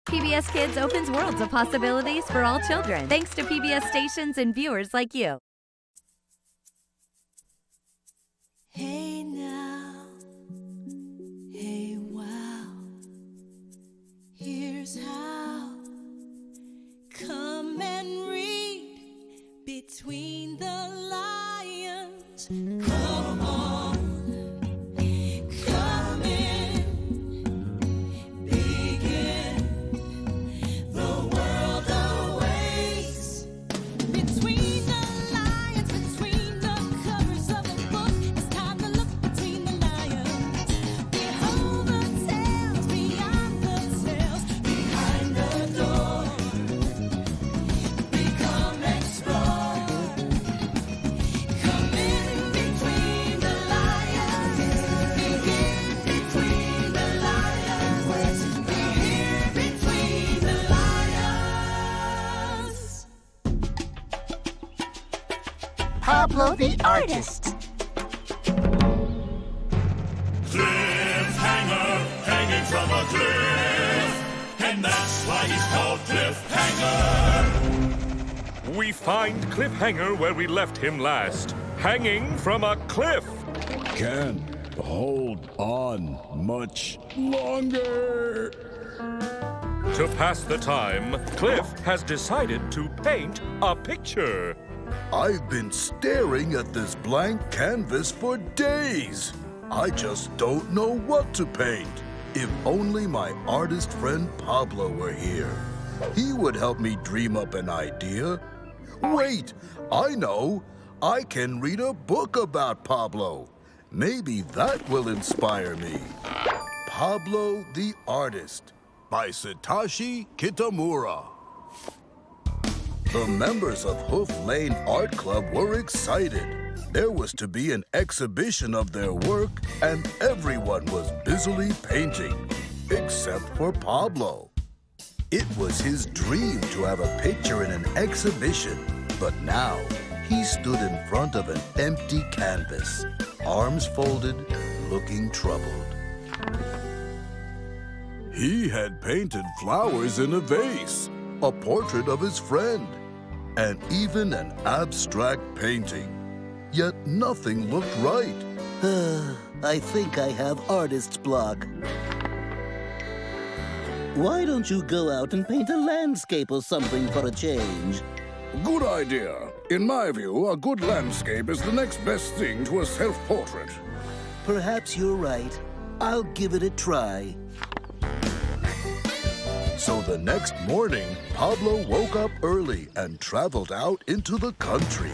PBS Kids opens worlds of possibilities for all children, thanks to PBS stations and viewers like you. Hey now, hey wow, here's how. Come and read between the lines. Come on, come in, begin. The world awaits. Between the lines, between the covers of the book, it's time to look between the lines. Behold the tales, beyond the tales, behind the door. Become explore. Come in between the lions. Begin between the lions. Be here between the lions. Pablo the artist. Cliffhanger, hanging from a cliff, and that's why he's called Cliffhanger. We find Cliffhanger where we left him last, hanging from a cliff. Can't hold on much longer. To pass the time, Cliff has decided to paint a picture. I've been staring at this blank canvas for days. I just don't know what to paint. If only my artist friend Pablo were here. He would help me dream up an idea. Wait, I know. I can read a book about Pablo. Maybe that will inspire me. Pablo the Artist by Satoshi Kitamura. The members of Hoof Lane Art Club were excited. There was to be an exhibition of their work, and everyone was busily painting, except for Pablo. It was his dream to have a picture in an exhibition, but now he stood in front of an empty canvas, arms folded, looking troubled. He had painted flowers in a vase, a portrait of his friend, and even an abstract painting. Yet nothing looked right. I think I have artist's block. Why don't you go out and paint a landscape or something for a change? Good idea. In my view, a good landscape is the next best thing to a self-portrait. Perhaps you're right. I'll give it a try. So the next morning, Pablo woke up early and traveled out into the country.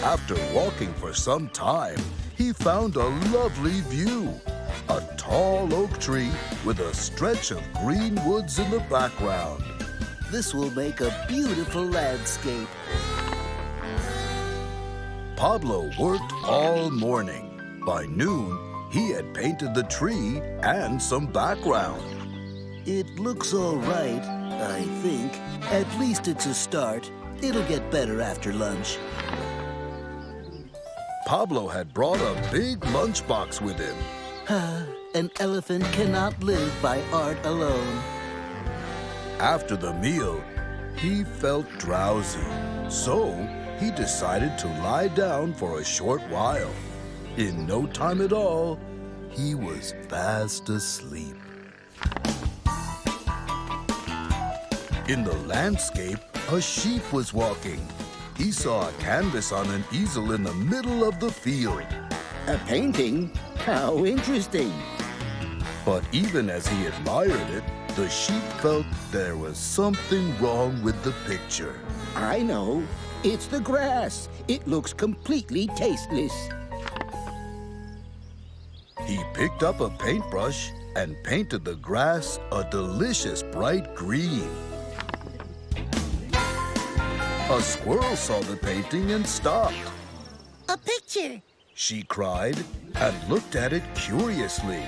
After walking for some time, he found a lovely view. A tall oak tree with a stretch of green woods in the background. This will make a beautiful landscape. Pablo worked all morning. By noon, he had painted the tree and some background. It looks all right, I think. At least it's a start. It'll get better after lunch. Pablo had brought a big lunchbox with him. An elephant cannot live by art alone. After the meal, he felt drowsy, so he decided to lie down for a short while. In no time at all, he was fast asleep. In the landscape, a sheep was walking. He saw a canvas on an easel in the middle of the field. A painting? How interesting. But even as he admired it, the sheep felt there was something wrong with the picture. I know. It's the grass. It looks completely tasteless. He picked up a paintbrush and painted the grass a delicious bright green. A squirrel saw the painting and stopped. A picture. She cried and looked at it curiously.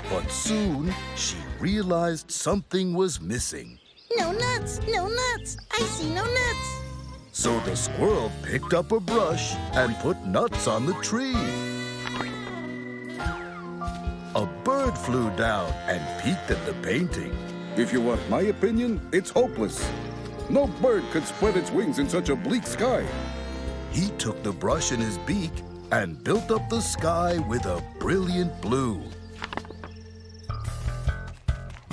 But soon she realized something was missing. No nuts, no nuts. I see no nuts. So the squirrel picked up a brush and put nuts on the tree. A bird flew down and peeked at the painting. If you want my opinion, it's hopeless. No bird could spread its wings in such a bleak sky. He took the brush in his beak and built up the sky with a brilliant blue.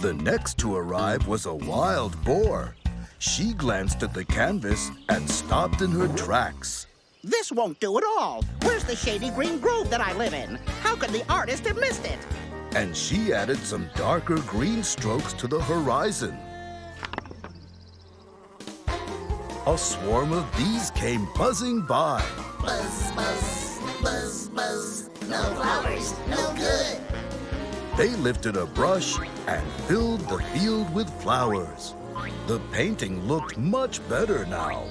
The next to arrive was a wild boar. She glanced at the canvas and stopped in her tracks. This won't do at all. Where's the shady green grove that I live in? How could the artist have missed it? And she added some darker green strokes to the horizon. A swarm of bees came buzzing by. Buzz, buzz, buzz, buzz. No flowers, no good. They lifted a brush and filled the field with flowers. The painting looked much better now.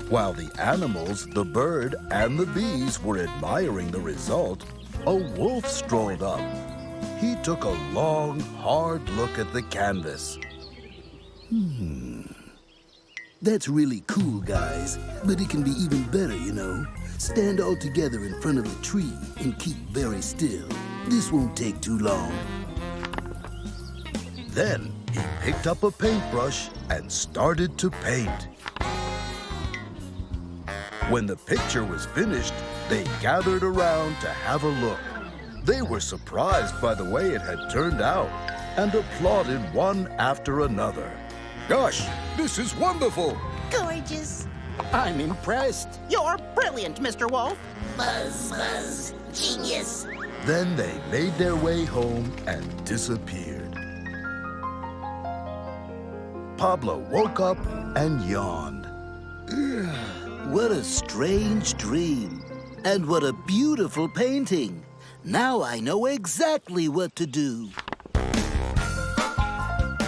While the animals, the bird, and the bees were admiring the result, a wolf strolled up. He took a long, hard look at the canvas. That's really cool, guys. But it can be even better, you know. Stand all together in front of a tree and keep very still. This won't take too long. Then he picked up a paintbrush and started to paint. When the picture was finished, they gathered around to have a look. They were surprised by the way it had turned out and applauded one after another. Gosh, this is wonderful. Gorgeous. I'm impressed. You're brilliant, Mr. Wolf. Buzz, buzz. Genius. Then they made their way home and disappeared. Pablo woke up and yawned. What a strange dream. And what a beautiful painting. Now I know exactly what to do.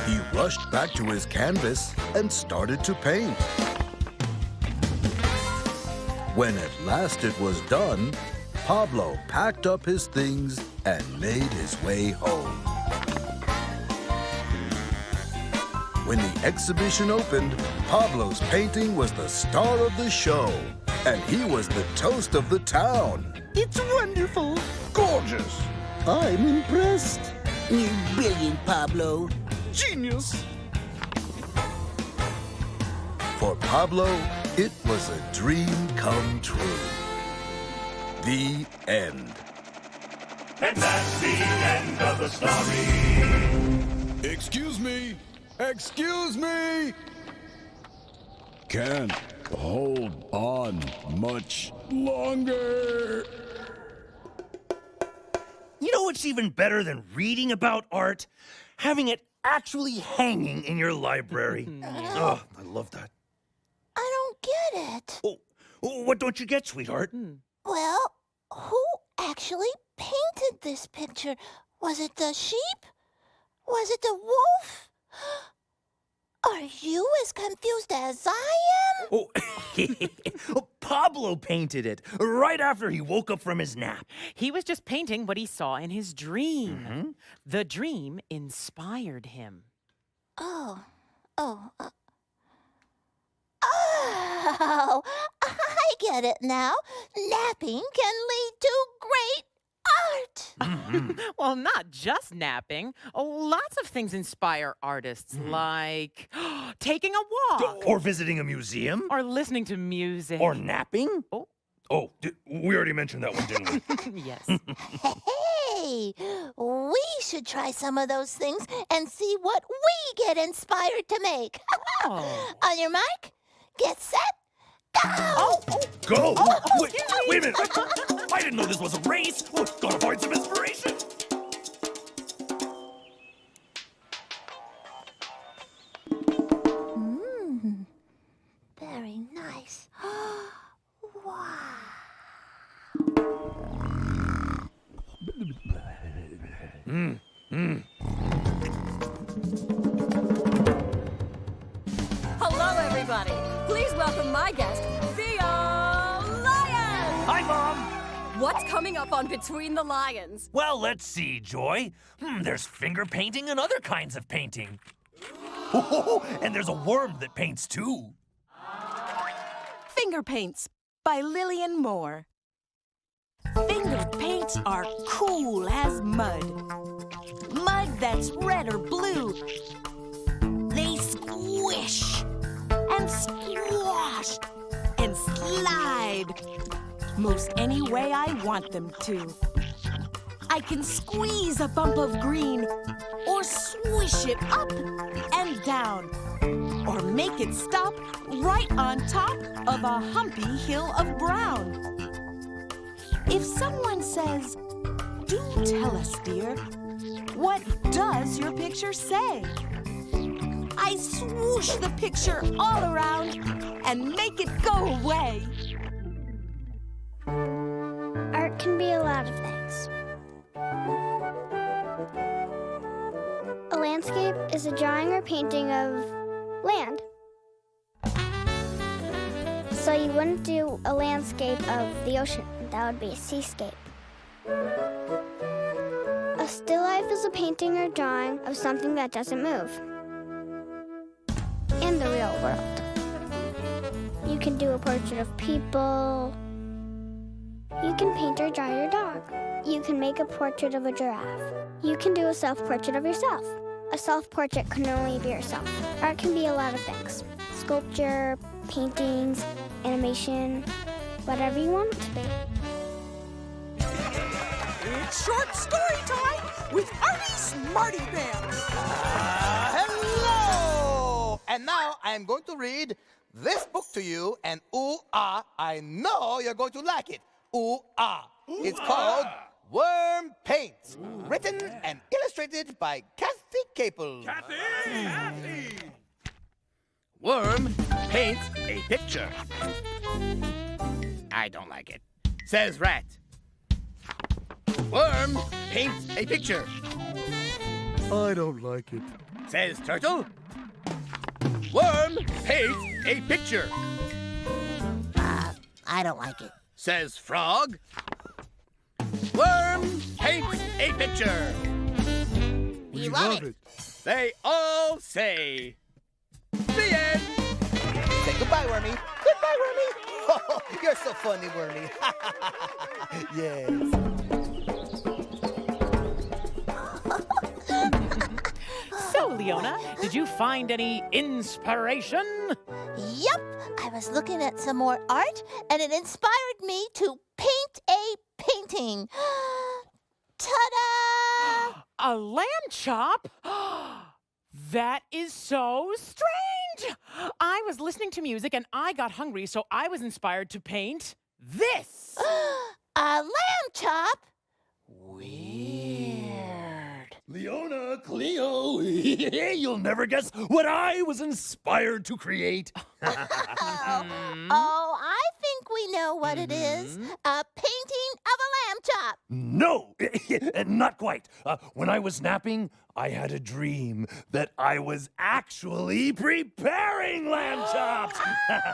He rushed back to his canvas and started to paint. When at last it was done, Pablo packed up his things and made his way home. When the exhibition opened, Pablo's painting was the star of the show, and he was the toast of the town. It's wonderful. Gorgeous. I'm impressed. You're brilliant, Pablo. Genius. For Pablo, it was a dream come true. The end. And that's the end of the story. Excuse me. Excuse me. Can't hold on much longer. You know what's even better than reading about art? Having it actually hanging in your library. Oh, I love that. I don't get it. Oh, what don't you get, sweetheart? Well, who actually painted this picture? Was it the sheep? Was it the wolf? Are you as confused as I am? Oh, Pablo painted it right after he woke up from his nap. He was just painting what he saw in his dream. The dream inspired him. Oh, I get it now. Napping can lead to great art. Well, not just napping. Oh, lots of things inspire artists, like taking a walk. Or visiting a museum. Or listening to music. Or napping. Oh, we already mentioned that one, didn't we? Yes. Hey, we should try some of those things and see what we get inspired to make. On your mark, get set, go! Go? Wait a minute. I didn't know this was a race. Gotta find some inspiration. Very nice. Wow. Hello, everybody. Please welcome my guest, the Lion. Hi, Mom. What's coming up on Between the Lions? Well, let's see, Joy. There's finger painting and other kinds of painting. And there's a worm that paints, too. Finger Paints by Lillian Moore. Finger Paints are cool as mud. Mud that's red or blue. They squish and squash and slide most any way I want them to. I can squeeze a bump of green or swish it up and down or make it stop right on top of a humpy hill of brown. If someone says, "Do tell us, dear, what does your picture say?" I swoosh the picture all around and make it go away. Art can be a lot of things. A landscape is a drawing or painting of land. So you wouldn't do a landscape of the ocean. That would be a seascape. A still life is a painting or drawing of something that doesn't move. In the real world. You can do a portrait of people. You can paint or draw your dog. You can make a portrait of a giraffe. You can do a self-portrait of yourself. A self-portrait can only be yourself. Art can be a lot of things. Sculpture, paintings, animation, whatever you want it to be. It's short story time with Artie Smarty Pants. Hello! And now I'm going to read this book to you, and I know you're going to like it. It's called Worm Paints, written and illustrated by Kathy Capel. Kathy! Worm paints a picture. I don't like it. Says Rat. Worm paints a picture. I don't like it. Says Turtle. Worm paints a picture. I don't like it. Says Frog. Worm paints a picture. We love it. They all say, the end. Say goodbye, Wormy. Goodbye, Wormy. Oh, you're so funny, Wormy. Yes. So, Leona, did you find any inspiration? Yup, I was looking at some more art, and it inspired me to paint a painting. Ta-da! A lamb chop? That is so strange! I was listening to music and I got hungry, so I was inspired to paint this. A lamb chop? Leona, Cleo, you'll never guess what I was inspired to create. Oh, I think we know what it is. A painting of a lamb chop. No, not quite. When I was napping, I had a dream that I was actually preparing lamb chops.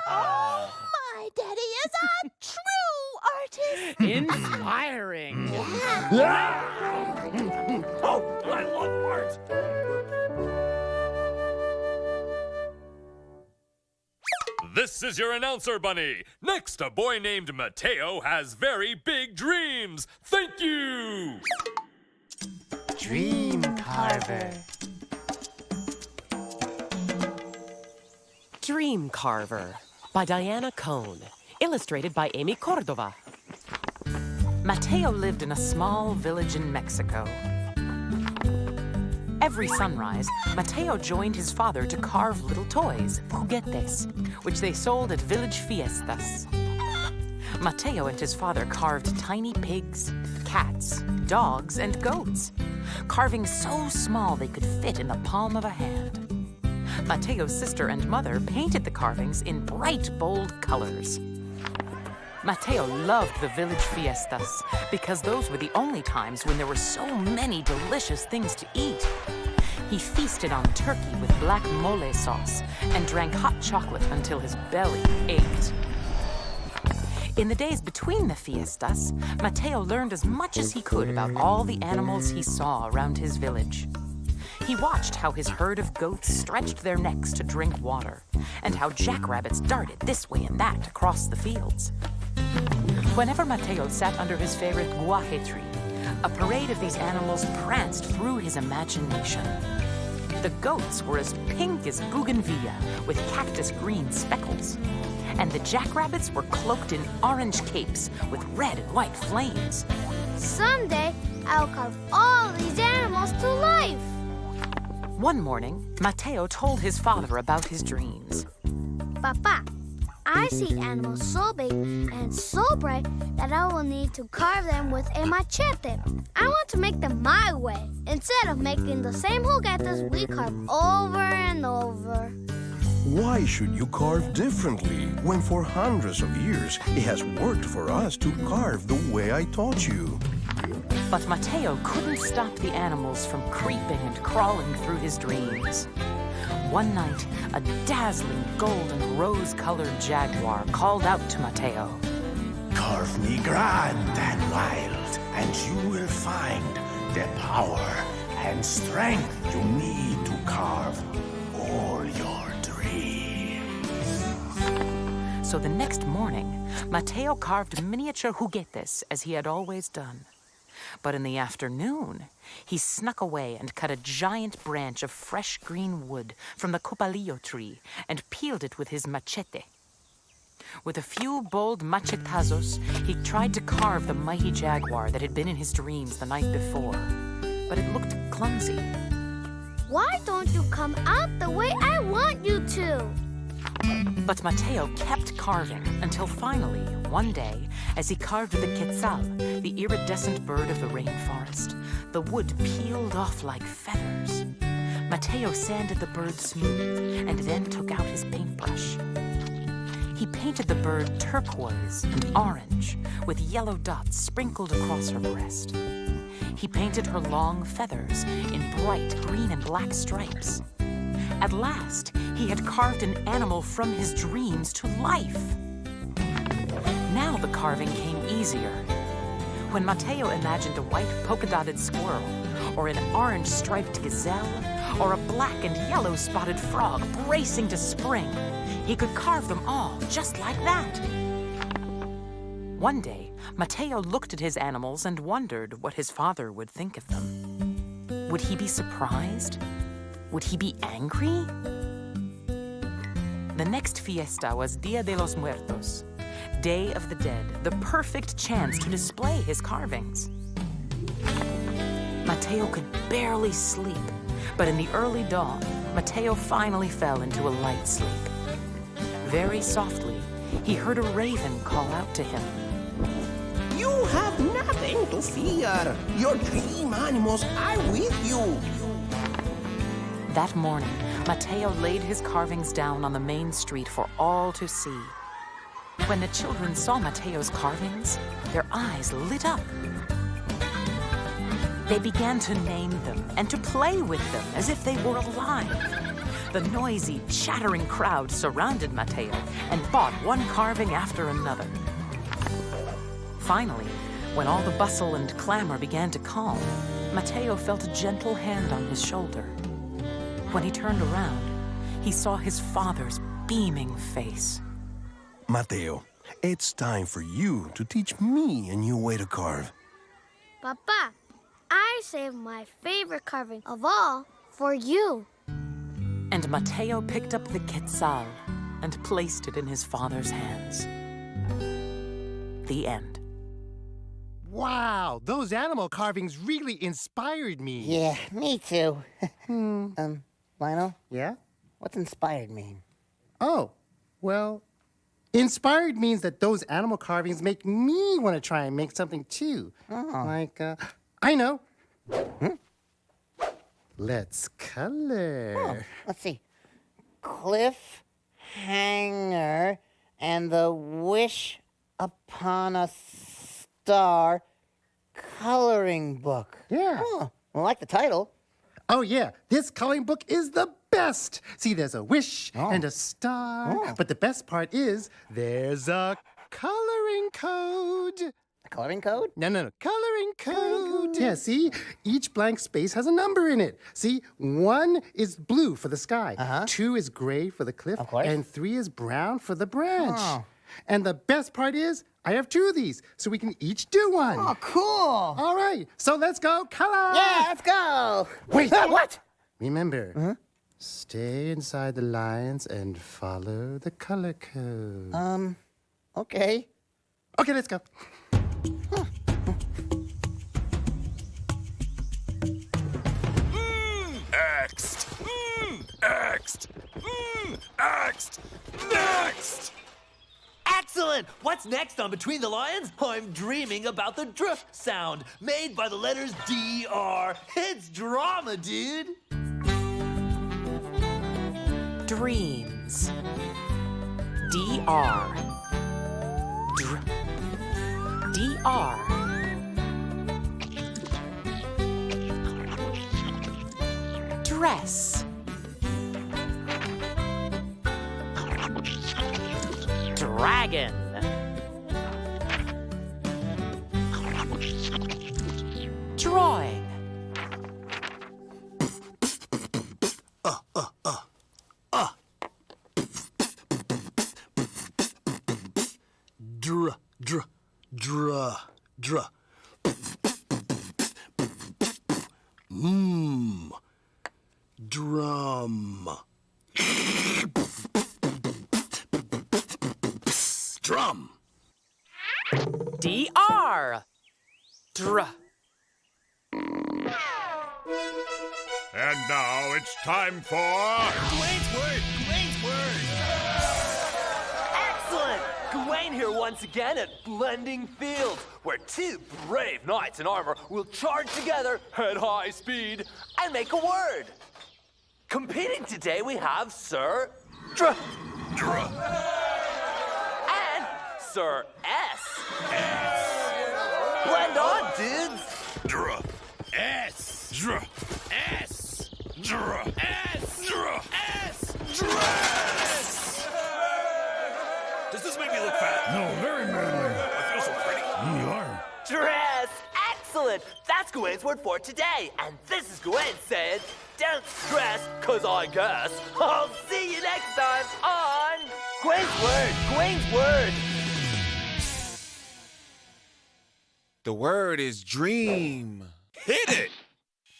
Oh, my daddy is a true artist. Inspiring. Oh, I love art. This is your announcer, Bunny. Next, a boy named Mateo has very big dreams. Thank you. Dream Carver. Dream Carver by Diana Cohn. Illustrated by Amy Cordova. Mateo lived in a small village in Mexico. Every sunrise, Mateo joined his father to carve little toys, juguetes, which they sold at village fiestas. Mateo and his father carved tiny pigs, cats, dogs, and goats, carving so small they could fit in the palm of a hand. Mateo's sister and mother painted the carvings in bright, bold colors. Mateo loved the village fiestas because those were the only times when there were so many delicious things to eat. He feasted on turkey with black mole sauce and drank hot chocolate until his belly ached. In the days between the fiestas, Mateo learned as much as he could about all the animals he saw around his village. He watched how his herd of goats stretched their necks to drink water, and how jackrabbits darted this way and that across the fields. Whenever Mateo sat under his favorite guaje tree, a parade of these animals pranced through his imagination. The goats were as pink as bougainvillea with cactus green speckles. And the jackrabbits were cloaked in orange capes with red and white flames. Someday, I'll carve all these animals to life. One morning, Mateo told his father about his dreams. Papa, I see animals so big and so bright that I will need to carve them with a machete. I want to make them my way, instead of making the same juguetes we carve over and over. Why should you carve differently when for hundreds of years it has worked for us to carve the way I taught you? But Mateo couldn't stop the animals from creeping and crawling through his dreams. One night, a dazzling gold and rose-colored jaguar called out to Mateo. Carve me grand and wild, and you will find the power and strength you need to carve all your dreams. So the next morning, Mateo carved miniature juguetes as he had always done. But in the afternoon, he snuck away and cut a giant branch of fresh green wood from the copalillo tree and peeled it with his machete. With a few bold machetazos, he tried to carve the mighty jaguar that had been in his dreams the night before. But it looked clumsy. Why don't you come out the way I want you to? But Mateo kept carving until finally, one day, as he carved the quetzal, the iridescent bird of the rainforest, the wood peeled off like feathers. Mateo sanded the bird smooth and then took out his paintbrush. He painted the bird turquoise and orange with yellow dots sprinkled across her breast. He painted her long feathers in bright green and black stripes. At last, he had carved an animal from his dreams to life. Now the carving came easier. When Mateo imagined a white polka-dotted squirrel, or an orange-striped gazelle, or a black and yellow-spotted frog bracing to spring, he could carve them all just like that. One day, Mateo looked at his animals and wondered what his father would think of them. Would he be surprised? Would he be angry? The next fiesta was Dia de los Muertos, Day of the Dead, the perfect chance to display his carvings. Mateo could barely sleep, but in the early dawn, Mateo finally fell into a light sleep. Very softly, he heard a raven call out to him. You have nothing to fear. Your dream animals are with you. That morning, Mateo laid his carvings down on the main street for all to see. When the children saw Mateo's carvings, their eyes lit up. They began to name them and to play with them as if they were alive. The noisy, chattering crowd surrounded Mateo and bought one carving after another. Finally, when all the bustle and clamor began to calm, Mateo felt a gentle hand on his shoulder. When he turned around, he saw his father's beaming face. Mateo, it's time for you to teach me a new way to carve. Papa, I saved my favorite carving of all for you. And Mateo picked up the quetzal and placed it in his father's hands. The end. Wow, those animal carvings really inspired me. Yeah, me too. Lionel? Yeah? What's inspired mean? Oh, well, inspired means that those animal carvings make me want to try and make something too. Oh. Like, I know. Let's color. Oh, let's see. Cliff Hanger and the Wish Upon a Star coloring book. Yeah. Oh, I like the title. Oh, yeah. This coloring book is the best. See, there's a wish and a star. But the best part is there's a coloring code. A coloring code? No. Coloring code. Yeah, see? Each blank space has a number in it. See, 1 is blue for the sky. 2 is gray for the cliff. Of course. And 3 is brown for the branch. Oh. And the best part is, I have 2 of these, so we can each do one. Oh, cool. All right, so let's go color. Yeah, let's go. Wait. What? Remember, stay inside the lines and follow the color code. Okay. Okay, let's go. Next! Next! Next! Next! Excellent! What's next on Between the Lions? I'm dreaming about the drift sound made by the letters DR. It's drama, dude! Dreams. DR. DR. Dress. Dragon. Drawing. Drum. Drum. DR. And now it's time for... Gawain's word! Gawain's word! Excellent! Gawain here once again at Blending Fields, where 2 brave knights in armor will charge together at high speed and make a word. Competing today we have Sir and Sir S. Blend on, dudes! S. S. Dress. Does this make me look fat? No, very manly. I feel so pretty. You are. Dress! Excellent! That's Gawain's word for today. And this is Gawain saying, don't stress, cause I guess I'll see you next time on Gawain's Word! Gawain's Word! The word is dream. Hit it!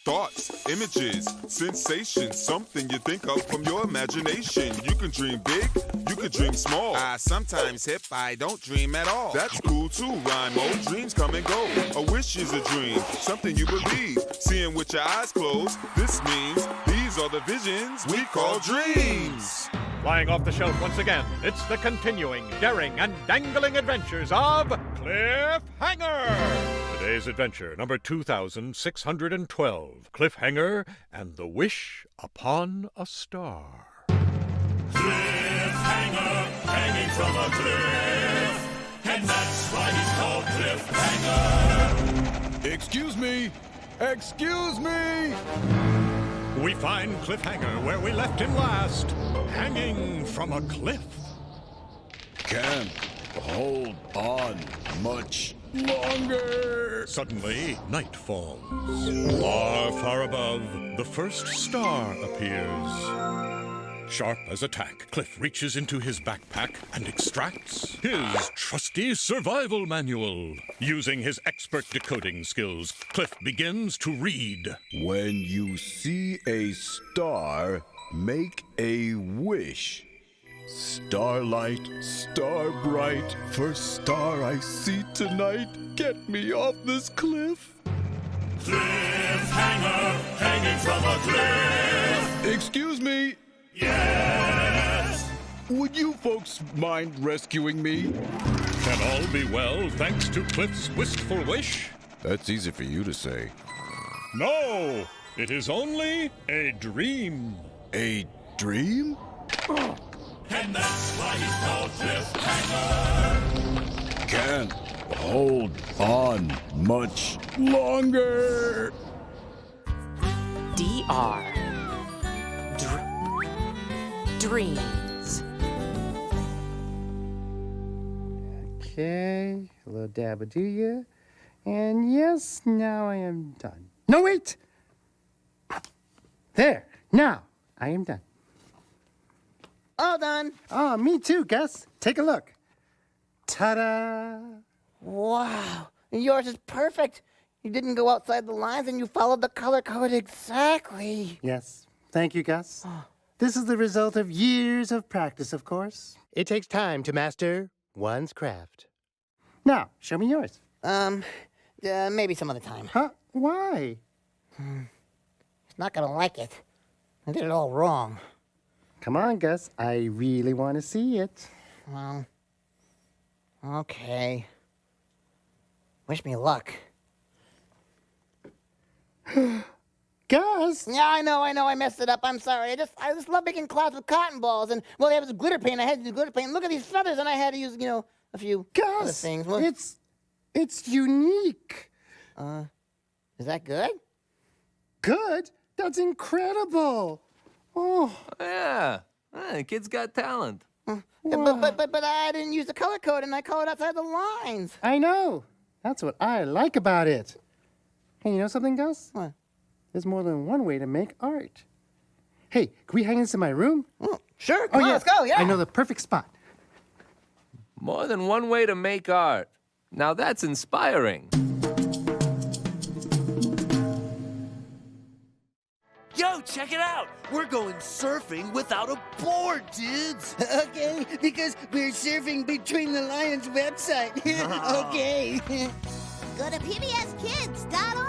Thoughts, images, sensations, something you think of from your imagination. You can dream big, you can dream small. Sometimes hip, I don't dream at all. That's cool too, Rhymo. Dreams come and go. A wish is a dream, something you believe. Seeing with your eyes closed, this means these are the visions we call dreams. Flying off the shelf once again, it's the continuing, daring, and dangling adventures of Cliffhanger! Today's adventure, number 2612, Cliffhanger and the Wish Upon a Star. Cliffhanger, hanging from a cliff, and that's why he's called Cliffhanger. Excuse me! Excuse me! We find Cliffhanger where we left him last, hanging from a cliff. Can't hold on much longer. Suddenly, night falls. Far, far above, the first star appears. Sharp as a tack, Cliff reaches into his backpack and extracts his trusty survival manual. Using his expert decoding skills, Cliff begins to read. When you see a star, make a wish. Starlight, star bright, first star I see tonight, get me off this cliff. Cliffhanger, hanging from a cliff. Excuse me. Yes. Would you folks mind rescuing me? Can all be well thanks to Cliff's wistful wish? That's easy for you to say. No, it is only a dream. A dream? And that's why he's called Cliffhanger. Can't hold on much longer. DR. Dreams. Okay, a little dab will do ya. And yes, now I am done. No, wait! There, now I am done. All done. Oh, me too, Gus. Take a look. Ta-da! Wow, yours is perfect. You didn't go outside the lines and you followed the color code exactly. Yes. Thank you, Gus. This is the result of years of practice, of course. It takes time to master one's craft. Now, show me yours. Maybe some other time. Huh? Why? He's not gonna like it. I did it all wrong. Come on, Gus. I really want to see it. Well, okay. Wish me luck. Gus! Yeah, I know, I messed it up. I'm sorry. I just love making clouds with cotton balls. And, well, there was glitter paint. I had to do glitter paint. Look at these feathers, and I had to use, a few other things. Well, it's unique. Is that good? Good? That's incredible. Oh. Yeah. The kid's got talent. But I didn't use the color code, and I colored outside the lines. I know. That's what I like about it. Hey, you know something, Gus? What? There's more than one way to make art. Hey, can we hang this in my room? Oh, sure. Come on, yeah. let's go, yeah. I know the perfect spot. More than one way to make art. Now that's inspiring. Yo, check it out! We're going surfing without a board, dudes! Okay, because we're surfing between the Lions website. Okay. Go to pbskids.org.